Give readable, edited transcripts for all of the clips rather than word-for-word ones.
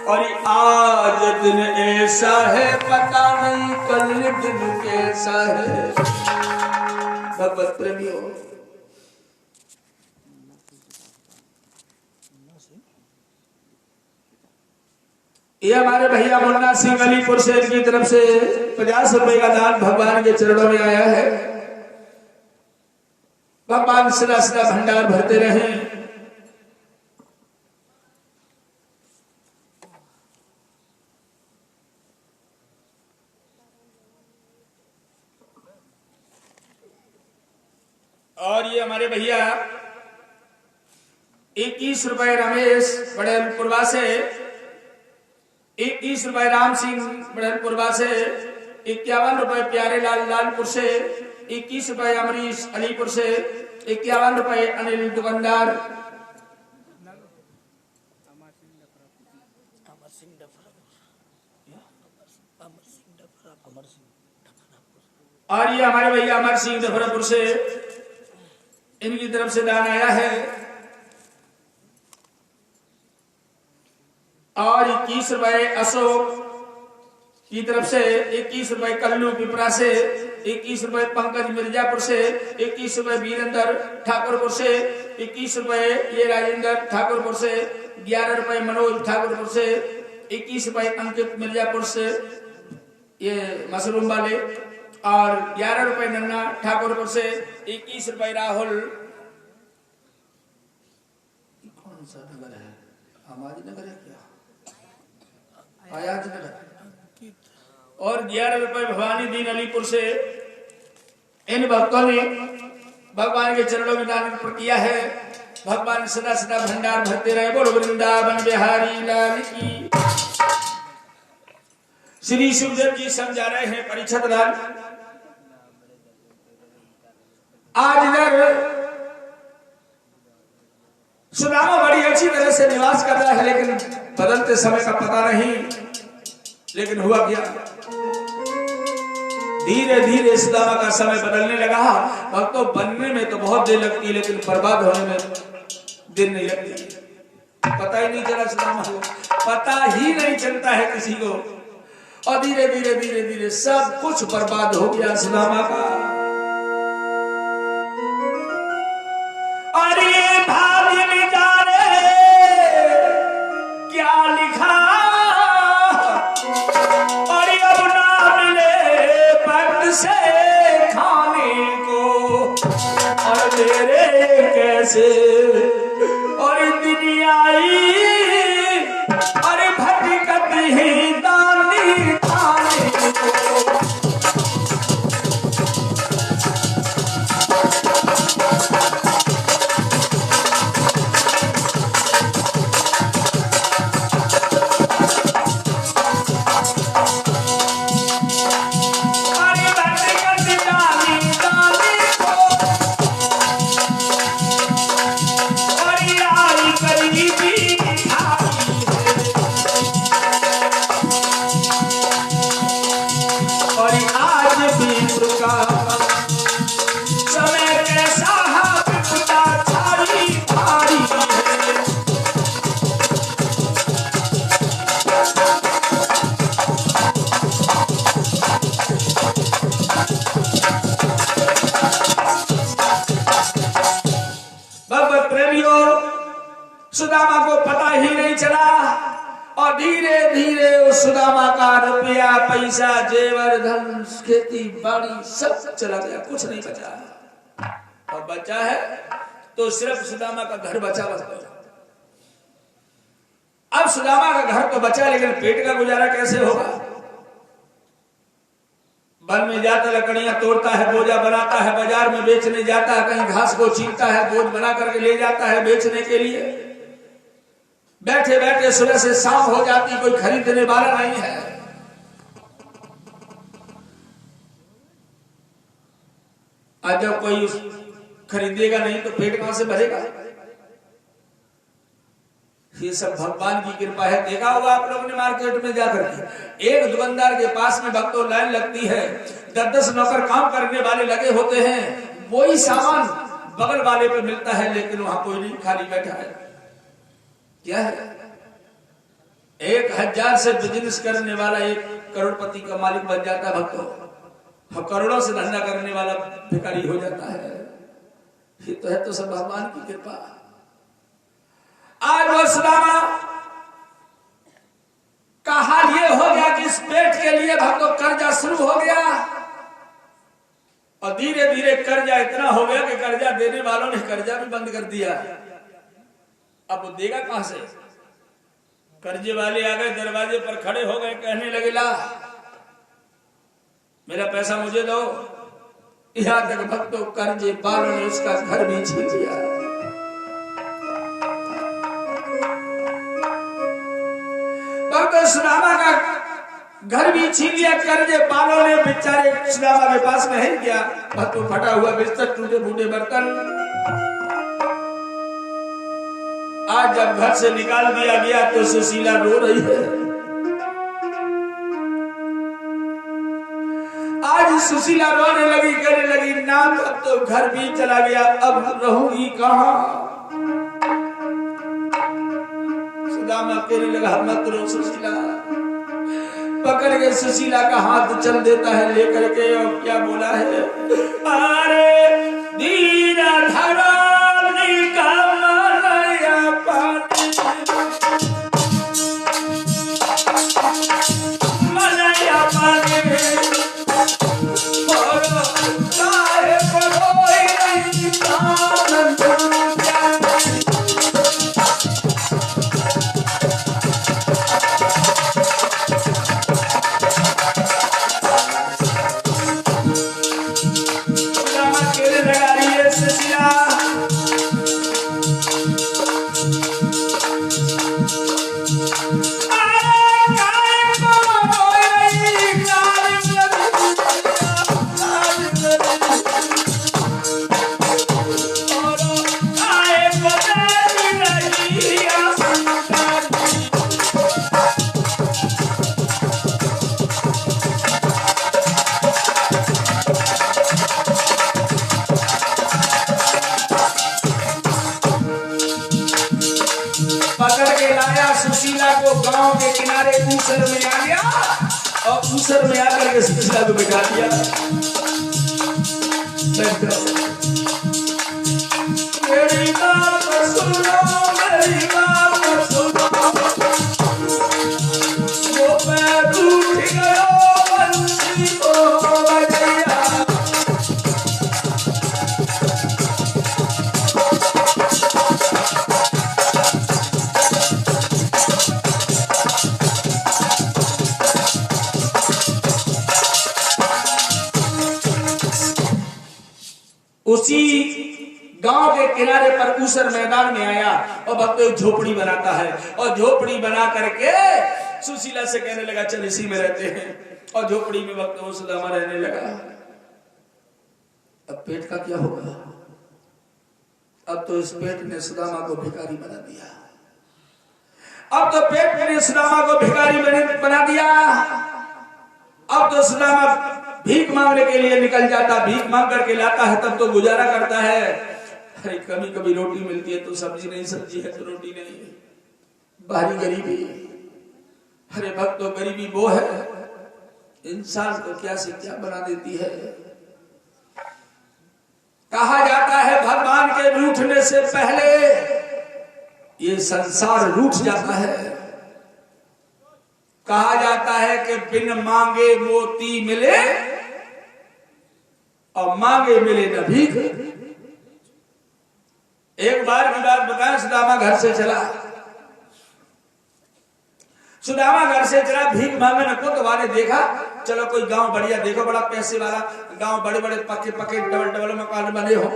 और आज दिन ऐसा है पता नहीं कल दिन कैसा है। भगवत प्रेमियों, ये हमारे भैया मुन्ना सिंह अलीपुर से इनकी तरफ से 50 रुपए का दान भगवान के चरणों में आया है। भगवान सदा सदा भंडार भरते रहे। और ये हमारे भैया 21 रुपए रमेश बड़ेलपुरवा से, 21 रुपए राम सिंह बड़ेलपुरवा से, 51 रुपए प्यारे लाल लालपुर से, 21 रुपए अमरीश अलीपुर से, 51 रुपए अनिल दुकानदार, और ये हमारे भैया अमर सिंह डफरापुर से, इनकी तरफ से दान आया है। और 21 रुपए अशोक की तरफ से, 21 रुपए कल्लू पिपरा से, 21 रुपए पंकज मिर्जापुर से, 21 रुपए वीरेंद्र ठाकुरपुर से, 21 रुपए ये राजेंद्र ठाकुरपुर से, 11 रुपए मनोज ठाकुरपुर से, 21 रुपए अंकित मिर्जापुर से ये मशरूम वाले, और 11 रुपए नन्ना ठाकुरपुर से, 21 रुपए राहुल, कौन सा नगर है, हमारी नगर है क्या, आयाज नगर, और 11 रुपए भवानी दीन अलीपुर से। इन भक्तों ने भगवान के चरणों में दान किया है। भगवान सदा सदा भंडार भरते रहे। बोलो वृंदावन बिहारी लाल की। श्री सुखदेव जी समझा रहे हैं परीक्षित लाल, आज इधर सुदामा बड़ी अच्छी तरह से निवास कर रहा है, लेकिन बदलते समय का पता नहीं। लेकिन हुआ क्या, धीरे धीरे सुदामा का समय बदलने लगा। भक्तों, बनने में तो बहुत देर लगती है, लेकिन बर्बाद होने में दिन नहीं लगती। पता ही नहीं चला सुदामा को, पता ही नहीं चलता है किसी को। और धीरे धीरे धीरे धीरे सब कुछ बर्बाद हो गया सुदामा का। और ये भाग्य में जाने क्या लिखा, और अब ना मिले पद से खाने को, और मेरे कैसे और दुनिया और भटकत ही दानी खाने को। सुदामा को पता ही नहीं चला, और धीरे धीरे उस सुदामा का रुपया पैसा जेवर धन खेती बाड़ी सब चला गया, कुछ नहीं बचा। और बचा है तो सिर्फ सुदामा का घर बचा। अब सुदामा का घर तो बचा, लेकिन पेट का गुजारा कैसे होगा। वन में जाता लकड़ियां तोड़ता है, बोझा बनाता है, बाजार में बेचने जाता है, कहीं घास को छीनता है, बोझ बना करके ले जाता है बेचने के लिए। बैठे बैठे सुबह से शाम हो जाती, कोई खरीदने वाला नहीं है। आज जब कोई खरीदेगा नहीं तो पेट कहां से भरेगा। ये सब भगवान की कृपा है। देखा होगा आप लोगों ने मार्केट में जाकर के, एक दुकानदार के पास में भक्तों लाइन लगती है, 10-10 नौकर काम करने वाले लगे होते हैं, वही सामान बगल वाले पे मिलता है, लेकिन वहां कोई नहीं, खाली बैठा है। क्या है? 1000 से बिजनेस करने वाला 1 करोड़पति का मालिक बन जाता है भक्तों। करोड़ों से धंधा करने वाला भिखारी हो जाता है। ये तो है तो सब भगवान की कृपा। आज वो सुदामा का हाल ये हो गया कि इस पेट के लिए भक्तों कर्जा शुरू हो गया और धीरे धीरे कर्जा इतना हो गया कि कर्जा देने वालों ने कर्जा भी बंद कर दिया। अब वो देगा कहां से? कर्जे वाले आ गए, दरवाजे पर खड़े हो गए, कहने लगे ला मेरा पैसा मुझे दो। यहां तक भक्तों कर्जे वालों ने उसका घर भी छीन लिया। भक्तों सुदामा का घर भी छीन लिया कर्जे वालों ने। बेचारे सुदामा के पास में है क्या? भक्तों फटा हुआ बिस्तर, टूटे फूटे बर्तन। आज जब घर से निकाल दिया गया तो सुशीला रो रही है। आज सुशीला रोने लगी, कहने लगी ना अब तो घर भी चला गया, अब रहूंगी कहां? सुदामा कहने लगा मत रो सुशीला। पकड़ के सुशीला का हाथ चल देता है लेकर के, और क्या बोला है? अरे दीना धरा गांव के किनारे ऊसर में आ गया और ऊसर में आकर के सुशीला को बिठा दिया। मेरी बात सुनो, मेरी बात सुनो, वो पैर उठ गया बंसी को बजैया। उसी गांव के किनारे पर ऊसर मैदान में आया और भक्तों झोपड़ी बनाता है और झोपड़ी बना करके सुशीला से कहने लगा चल इसी में रहते हैं। और झोपड़ी में भक्तों सुदामा रहने लगा। अब पेट का क्या होगा? अब तो इस पेट ने सुदामा को भिखारी बना दिया। अब तो पेट ने सुदामा को भिखारी बना दिया। अब तो सुदामा भीख मांगने के लिए निकल जाता, भीख मांग करके लाता है, तब तो गुजारा करता है। अरे कभी कभी रोटी मिलती है तो सब्जी नहीं, सब्जी है तो रोटी नहीं, बाहरी गरीबी। अरे भक्तों गरीबी वो है इंसान को क्या से क्या बना देती है। कहा जाता है भगवान के रूठने से पहले ये संसार रूठ जाता है। कहा जाता है कि बिन मांगे मोती मिले और मांगे मिले न भीख। एक बार की बात बताएं, सुदामा घर से चला। सुदामा घर से चला भीख मांगने को, तो वाले देखा चलो कोई गांव बढ़िया देखो, बड़ा पैसे वाला गांव, बड़े बड़े पक्के पक्के डबल डबल मकान बने हो।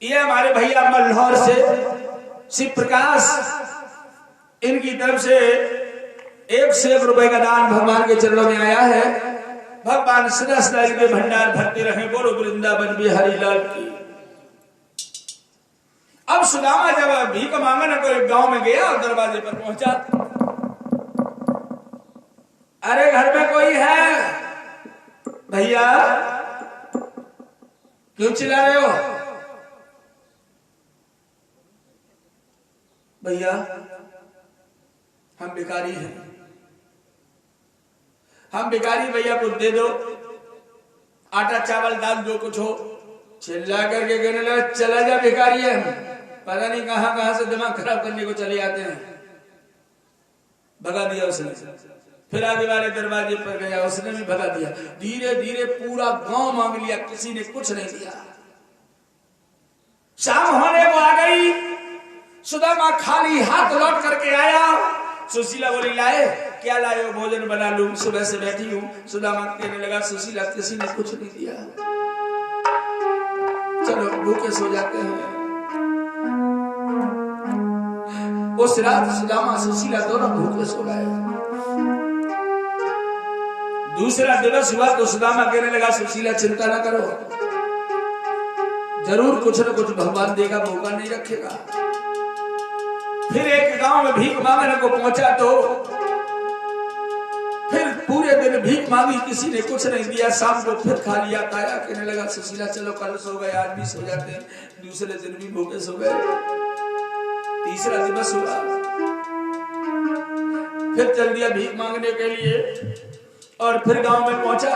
ये हमारे भैया मल्हौर से शिव प्रकाश, इनकी तरफ से 1 रुपए का दान भगवान के चरणों में आया है। भगवान सदा सदा के भंडार भरते रहे। बोलो वृंदावन बिहारी लाल की। अब सुदामा जब भीख मांगने को एक गांव में गया और दरवाजे पर पहुंचा, अरे घर में कोई है? भैया क्यों चिल्ला रहे हो? भैया हम भिखारी हैं, हम भिखारी, भैया कुछ दे दो, आटा चावल दाल जो कुछ हो। चिल्ला करके कहने लगा चला जा भिखारी है, पता नहीं कहां कहां से दिमाग खराब करने को चले आते हैं। भगा दिया उसने। फिर आगे वाले दरवाजे पर गया, उसने भी भगा दिया। धीरे धीरे पूरा गांव मांग लिया, किसी ने कुछ नहीं दिया। शाम होने को आ गई, सुदामा खाली हाथ लौट करके आया। सुशीला बोली लाए क्या लाए हो? भोजन बना लूं, सुबह से बैठी हूं। सुदामा कहने लगा सुशीला किसी ने कुछ नहीं दिया, चलो भूखे सो जाते हैं। उस रात सुदामा सुशीला दोनों भूखे सो गए। दूसरा दिवस हुआ तो सुदामा कहने लगा सुशीला चिंता ना करो, जरूर कुछ न कुछ भगवान देगा, मौका नहीं रखेगा। फिर एक गांव में भीख मांगने को पहुंचा तो फिर पूरे दिन भीख मांगी, किसी ने कुछ नहीं दिया। शाम को फिर खा लिया खाया। कहने लगा सुशीला चलो कल सो गए, आज भी सो जाते हैं। दूसरे दिन भी भूखे सो गए। तीसरा दिवस हुआ, फिर चल दिया भीख मांगने के लिए और फिर गांव में पहुंचा।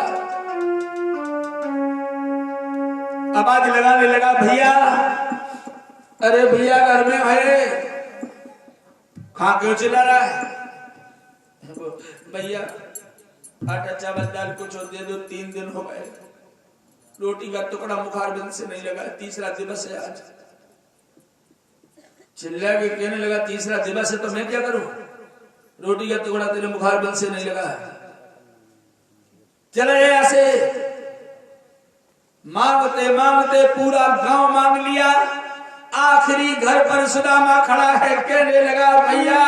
आवाज लगाने लगा भैया, अरे भैया घर में है। हाँ क्यों चिल्ला रहा है? भैया आटा चावल दाल कुछ दे दो, 3 दिन हो गए, रोटी का टुकड़ा मुखार बिंद से नहीं लगा। तीसरा दिवस है आज। चिल्ला के कहने लगा तीसरा दिवस है तो मैं क्या करूं? रोटी का टुकड़ा तेरे मुखार बिंद से नहीं लगा। चले ऐसे मांगते मांगते पूरा गांव मांग लिया। आखिरी घर पर सुदामा खड़ा है, कहने लगा भैया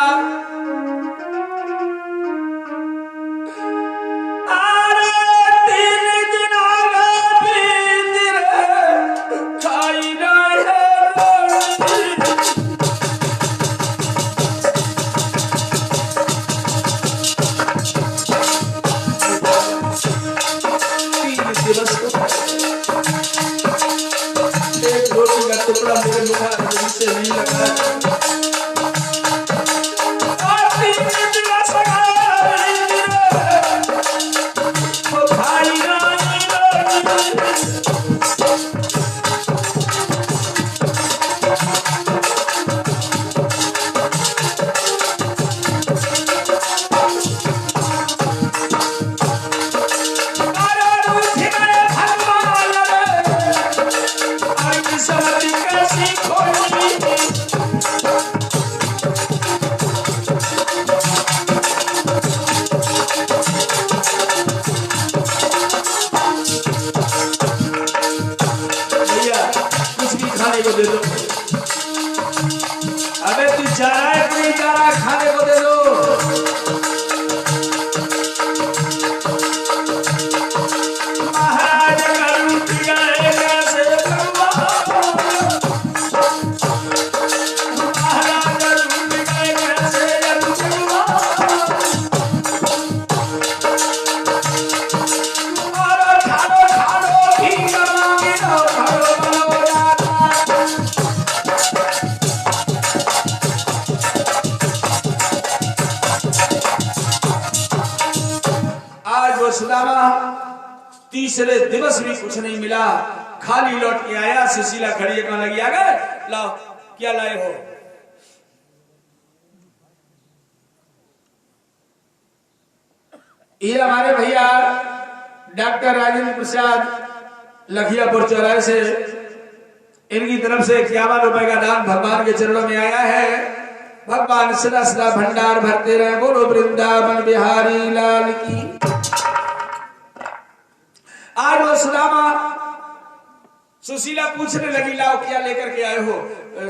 टुकड़ा मेरे मुखार से नहीं लगा। तीसरे दिवस भी कुछ नहीं मिला, खाली लौट के आया। सुशीला खड़ी कहने लगी आ गए, लाओ क्या लाए हो? ये हमारे भैया डॉक्टर राजेंद्र प्रसाद लखियापुर चौराहे से, इनकी तरफ से 51 रुपए का दान भगवान के चरणों में आया है। भगवान सदा सदा भंडार भरते रहे। बोलो वृंदावन बिहारी लाल की। आज वो सुदामा सुशीला पूछने लगी लाओ क्या लेकर के आए हो?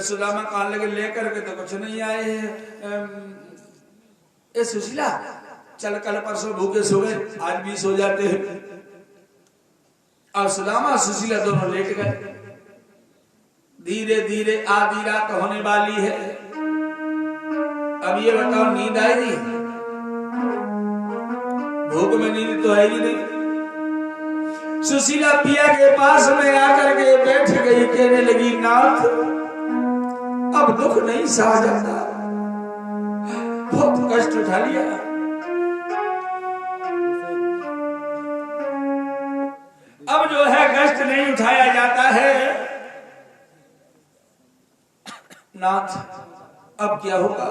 सुदामा कहने लगे लेकर के तो कुछ नहीं आए हैं। ए सुशीला चल कल परसों भूखे सो गए, आज भी सो जाते हैं। और सुदामा सुशीला दोनों लेट गए। धीरे धीरे आधी रात होने वाली है। अब ये बताओ नींद आएगी? भूख में नींद तो आएगी नहीं। सुशीला पिया के पास में आकर के बैठ गई, कहने लगी नाथ अब दुख नहीं सहा जाता, बहुत कष्ट उठा लिया, अब जो है कष्ट नहीं उठाया जाता है। नाथ अब क्या होगा?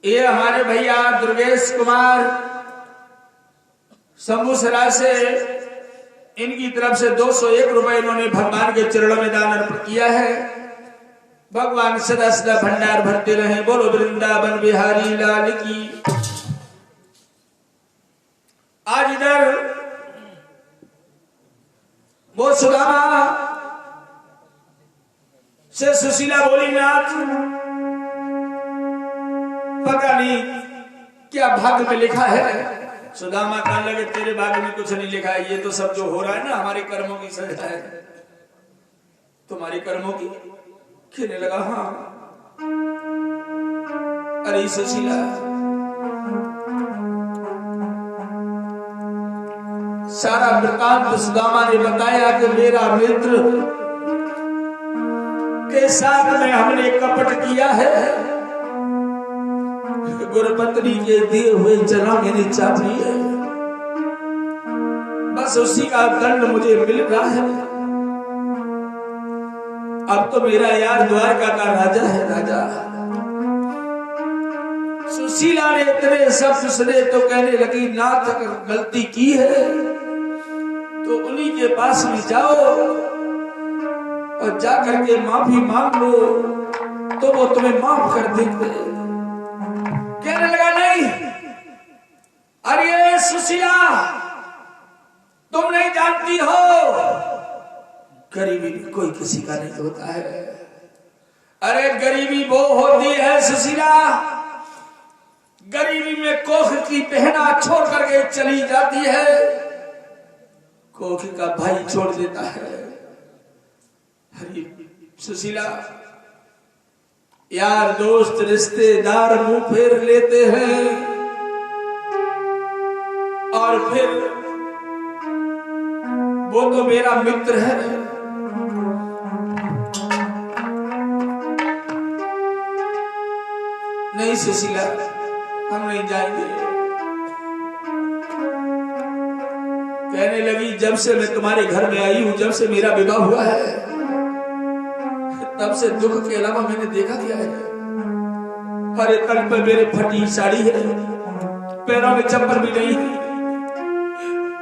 ये हमारे भैया दुर्गेश कुमार शंभूसरा से, इनकी तरफ से 201 रुपए इन्होंने भगवान के चरणों में दान अर्पण किया है। भगवान सदा सदा भंडार भरते रहे। बोलो वृंदावन बिहारी लाल की। आज इधर वो सुदामा से सुशीला बोली नाथ पता नहीं क्या भाग्य में लिखा है। सुदामा कहने लगे तेरे भाग्य में कुछ नहीं लिखा है, ये तो सब जो हो रहा है ना हमारे कर्मों की सजा है। तुम्हारे कर्मों की? कहने लगा हाँ। अरे सुशीला सारा वृतांत सुदामा ने बताया कि मेरा मित्र के साथ में हमने कपट किया है, गुरुपत्नी के दिए हुए जना मैंने चापी है, बस उसी का दंड मुझे मिल रहा है। अब तो मेरा यार द्वारका का राजा है राजा। सुशीला ने इतने शब्द सुने तो कहने लगी नाथ अगर गलती की है तो उन्हीं के पास में जाओ और जाकर के माफी मांग लो तो वो तुम्हें माफ कर देंगे। कहने लगा नहीं, अरे सुशीला तुम नहीं जानती हो गरीबी कोई किसी का नहीं होता है। अरे गरीबी वो होती है सुशीला, गरीबी में कोख की पहना छोड़ करके चली जाती है, कोख का भाई छोड़ देता है। अरे सुशीला यार दोस्त रिश्तेदार मुंह फेर लेते हैं और फिर वो तो मेरा मित्र है। नहीं सुशीला हम नहीं जाएंगे। कहने लगी जब से मैं तुम्हारे घर में आई हूं, जब से मेरा विवाह हुआ है, तब से दुख के अलावा मैंने देखा क्या है। हरे तन पर मेरे फटी साड़ी है, पैरों में चप्पल भी नहीं है।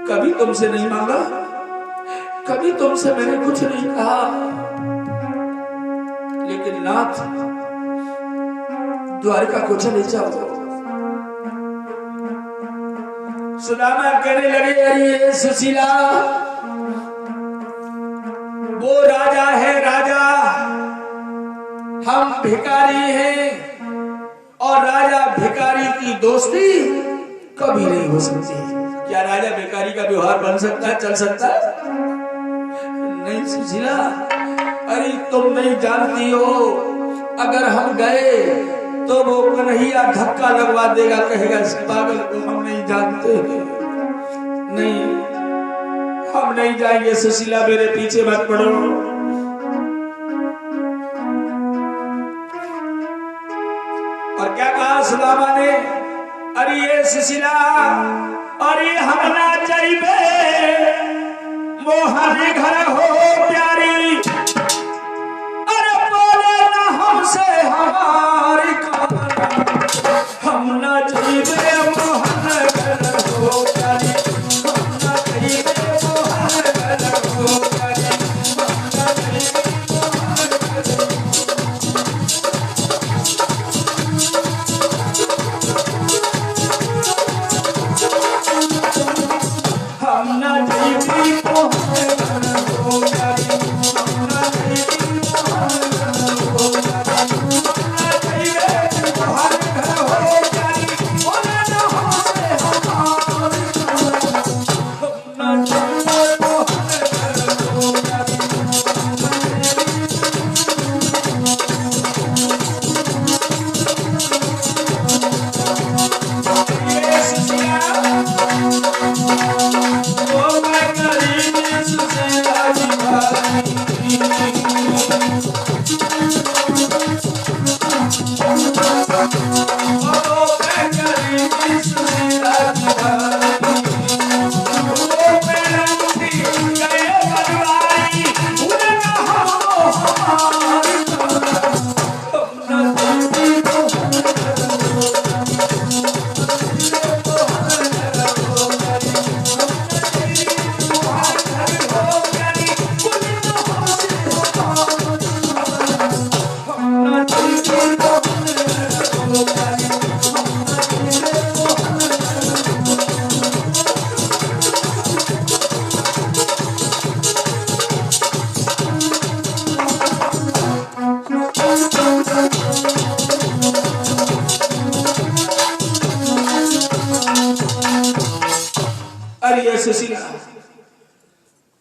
कभी तुमसे नहीं मांगा, कभी तुमसे मैंने कुछ नहीं कहा, लेकिन नाथ द्वारका को चले जाओ। सुदामा कहने लगे अरे सुशीला वो राजा है राजा, हम भिखारी हैं और राजा भिखारी की दोस्ती कभी नहीं हो सकती। क्या राजा भिखारी का व्यवहार बन सकता है, चल सकता है? नहीं सुशीला, अरे तुम नहीं जानती हो, अगर हम गए तो वो कन्हैया धक्का लगवा देगा, कहेगा इस पागल को हम नहीं जानते। नहीं हम नहीं जाएंगे सुशीला, मेरे पीछे मत पड़ो। और क्या कहा सुदामा ने? अरे ये सुशीला अरे हम ना जाइबे मोहरे घर हो प्यारी, अरे बोले ना हमसे हमारी हम ना जाइबे मोहरे घर हो प्यारी, हम ना जाइबे मोहरे घर हो प्यारी, हम ना जाइबे मोहरे घर। हम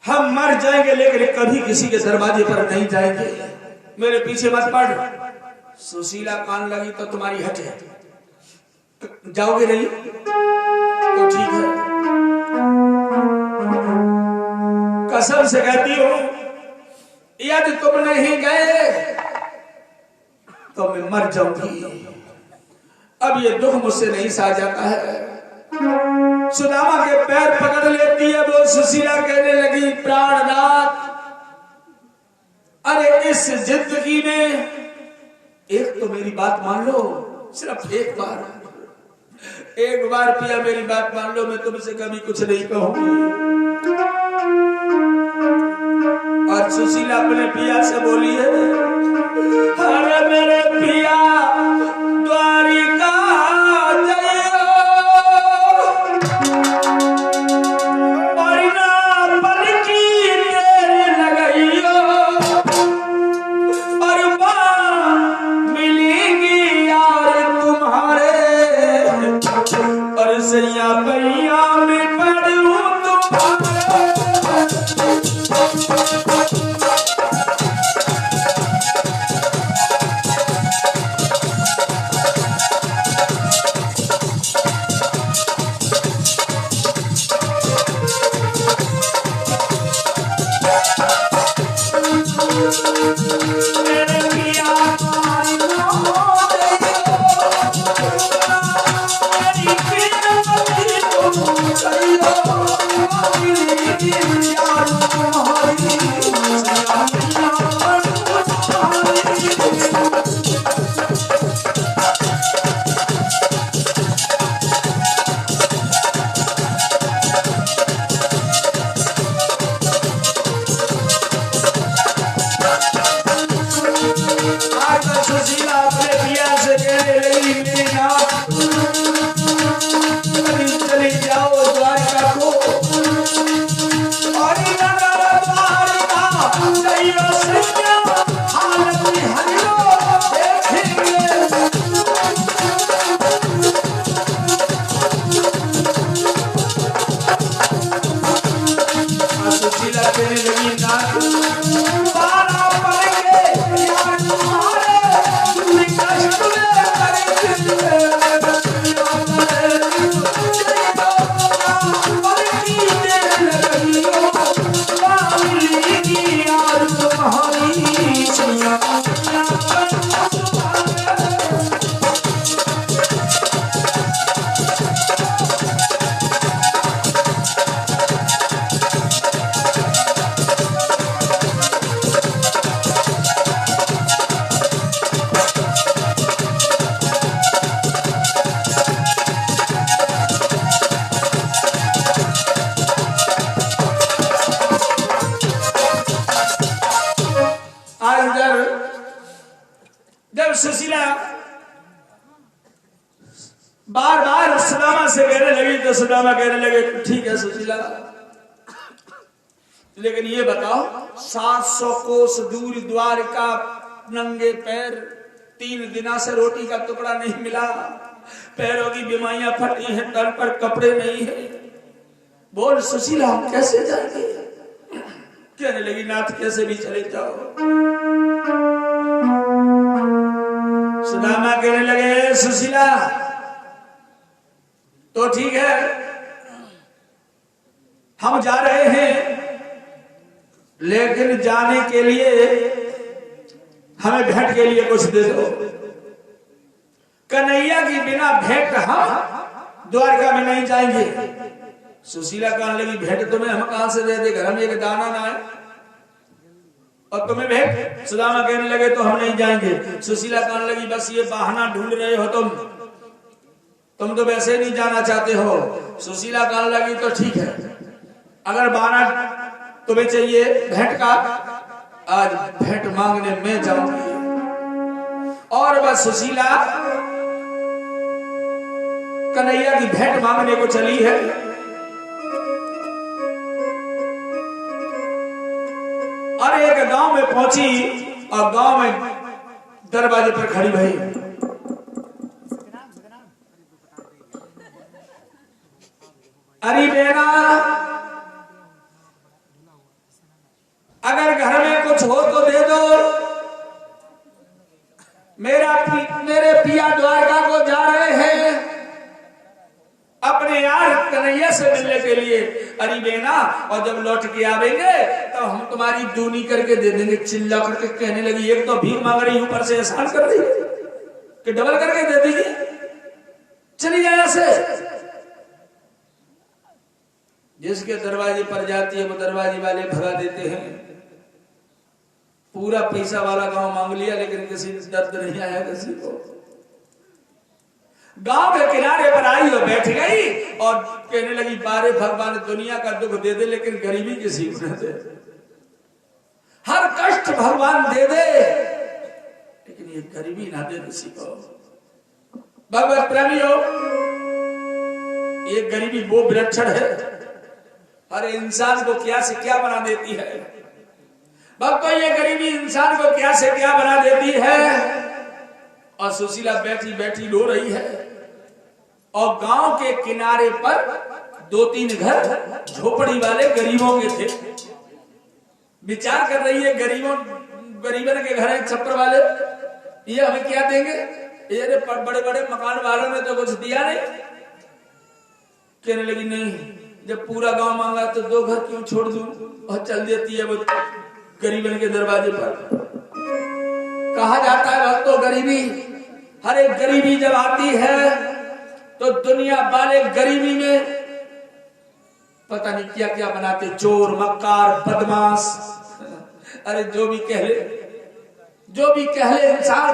हम मर जाएंगे लेकिन कभी किसी के दरवाजे पर नहीं जाएंगे। मेरे पीछे मत पड़। सुशीला कान लगी तो तुम्हारी हट है, जाओगे नहीं तो ठीक है। कसम से कहती हूं यदि तुम नहीं गए तो मैं मर जाऊंगी। अब ये दुख मुझसे नहीं सहा जाता है। सुदामा के पैर पकड़ लेती है वो। सुशीला कहने लगी प्राणनाथ, अरे इस जिंदगी में एक तो मेरी बात मान लो, सिर्फ एक बार पिया मेरी बात मान लो, मैं तुमसे कभी कुछ नहीं कहूंगी। और सुशीला अपने पिया से बोली है, अरे मेरे पिया द्वारिका सुशीला बार बार सुदामा से कहने लगी तो सुदामा कहने लगे ठीक है सुशीला, लेकिन ये बताओ 700 कोस दूर द्वारका नंगे पैर 3 दिनों से रोटी का टुकड़ा नहीं मिला, पैरों की बीमारियां फटी हैं, तन पर कपड़े नहीं है, बोल सुशीला हम कैसे जाएंगे? कहने लगी नाथ कैसे भी चले जाओ। सुदामा कहने लगे सुशीला तो ठीक है हम जा रहे हैं, लेकिन जाने के लिए हमें भेंट के लिए कुछ दे दो। कन्हैया की बिना भेंट हम द्वारका में नहीं जाएंगे। सुशीला कहने लगी भेंट तुम्हें हम कहां से दे दे, घर में एक दाना ना है और तुम्हें भेंट। सुदामा कहने लगे तो हम नहीं जाएंगे। सुशीला कहने लगी बस ये बहाना ढूंढ रहे हो तुम तो वैसे नहीं जाना चाहते हो। सुशीला कहने लगी तो ठीक है, अगर बहाना तुम्हें चाहिए भेंट का, आज भेंट मांगने में जाऊंगी। और बस सुशीला कन्हैया की भेंट मांगने को चली है। और एक गांव में पहुंची और गांव में दरवाजे पर खड़ी भई। अरे बेना कुछ हो तो दे दो। मेरे पिया द्वारका को जा रहे हैं अपने यार कन्हैया से मिलने के लिए। अरे बेना, और जब लौट के आवेंगे तो हम तुम्हारी दूनी करके दे देंगे। चिल्ला करके कहने लगी, एक तो भीख मांग रही, ऊपर से एहसान कर रही है कि डबल करके दे दीजिए, चली जाए ऐसे। जिसके दरवाजे पर जाती है वो दरवाजे वाले भगा देते हैं। पूरा पैसा वाला गांव मांग लिया, लेकिन किसी दर्द नहीं आया किसी को। गांव के किनारे पर आई और बैठ गई और कहने लगी, बारे भगवान दुनिया का दुख दे दे लेकिन गरीबी किसी को न दे। हर कष्ट भगवान दे दे लेकिन ये गरीबी ना दे किसी को। भगवत प्रेमियों, ये गरीबी वो विलक्षण है, हर इंसान को क्या से क्या बना देती है। भक्तों, ये गरीबी इंसान को क्या से क्या बना देती है। और सुशीला बैठी बैठी रो रही है और गांव के किनारे पर 2-3 घर झोपड़ी वाले गरीबों के थे। विचार कर रही है, गरीबन के घर है छप्पर वाले, ये हमें क्या देंगे। ये बड़े बड़े मकान वालों ने तो कुछ दिया नहीं। कहने लगी, नहीं, जब पूरा गांव मांगा तो 2 घर क्यों छोड़ दूं। और चल देती है वो गरीबन के दरवाजे पर। कहा जाता है भक्तों, गरीबी, हर एक गरीबी जब आती है तो दुनिया वाले गरीबी में पता नहीं क्या क्या बनाते, चोर, मक्कार, बदमाश। अरे जो भी कह ले इंसान।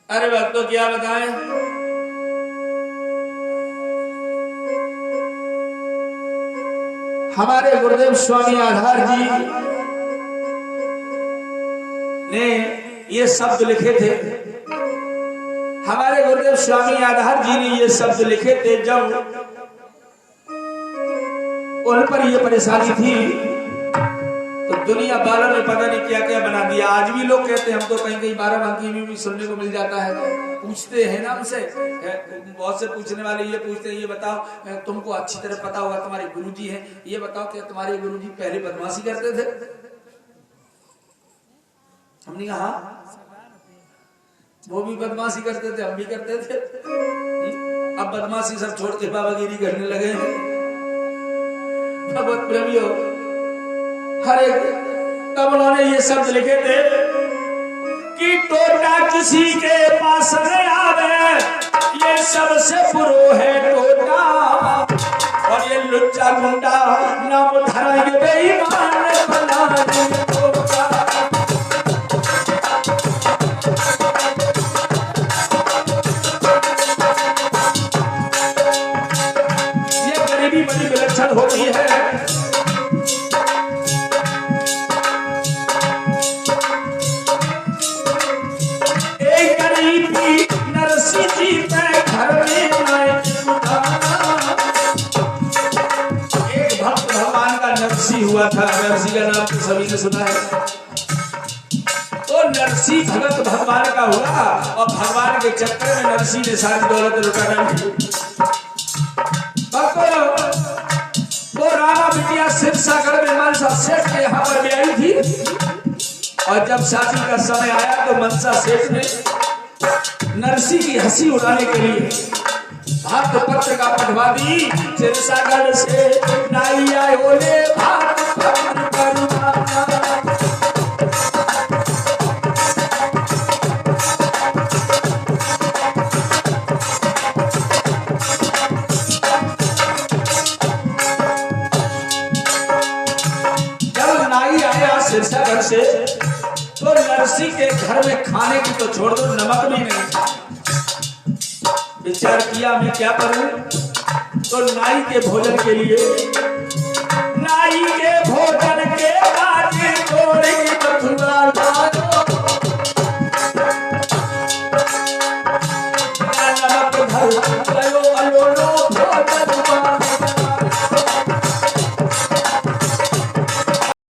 अरे भक्तों, क्या बताएं, हमारे गुरुदेव स्वामी आधार जी ने ये शब्द लिखे थे। हमारे गुरुदेव स्वामी आधार जी ने ये शब्द लिखे थे जब उन पर ये परेशानी थी तो दुनिया वालों ने पता नहीं क्या क्या बना दिया। आज भी लोग कहते हैं, हम तो कहीं कहीं 12 में भी सुनने को मिल जाता है। पूछते हैं ना हमसे, बहुत से पूछने वाले ये पूछते हैं, ये बताओ तुमको अच्छी तरह पता होगा, तुम्हारे गुरुजी हैं, ये बताओ क्या तुम्हारे गुरुजी पहले बदमाशी करते थे। हमने कहा वो भी बदमाशी करते थे, हम भी करते थे। अब बदमाशी सब छोड़ के बाबागिरी करने लगे हैं। भगवत प्रेमियों, हर एक तब उन्होंने ये शब्द लिखे थे कि टोटा किसी के पास नहीं आवे, ये सबसे बुरो है टोटा। और ये लुच्चा गुंडा नाम धराएंगे बेईमान बना देंगे टोटा। ये गरीबी बड़ी विलक्षण होती है। हुआ था, नरसी का नाम तो सभी ने सुना है। तो नरसी भगत भगवान का हुआ और भगवान के चक्कर में नरसी ने सारी दौलत लुटा डाली। वो रामा बिटिया शिव सागर में मनसा सेठ के यहाँ पर भी आई थी और जब शादी का समय आया तो मनसा सेठ ने नरसी की हंसी उड़ाने के लिए भात पत्र का पठवा दी। शिव सागर से नाई आए ओले भात पत्र करवाना। जब नाई आया शिव सागर से तो नरसी के घर में खाने की तो छोड़ दो, नमक भी नहीं था। विचार किया मैं क्या करूं, तो नाई के भोजन के लिए नाई के भोजन के बाद थोड़ी मथुरा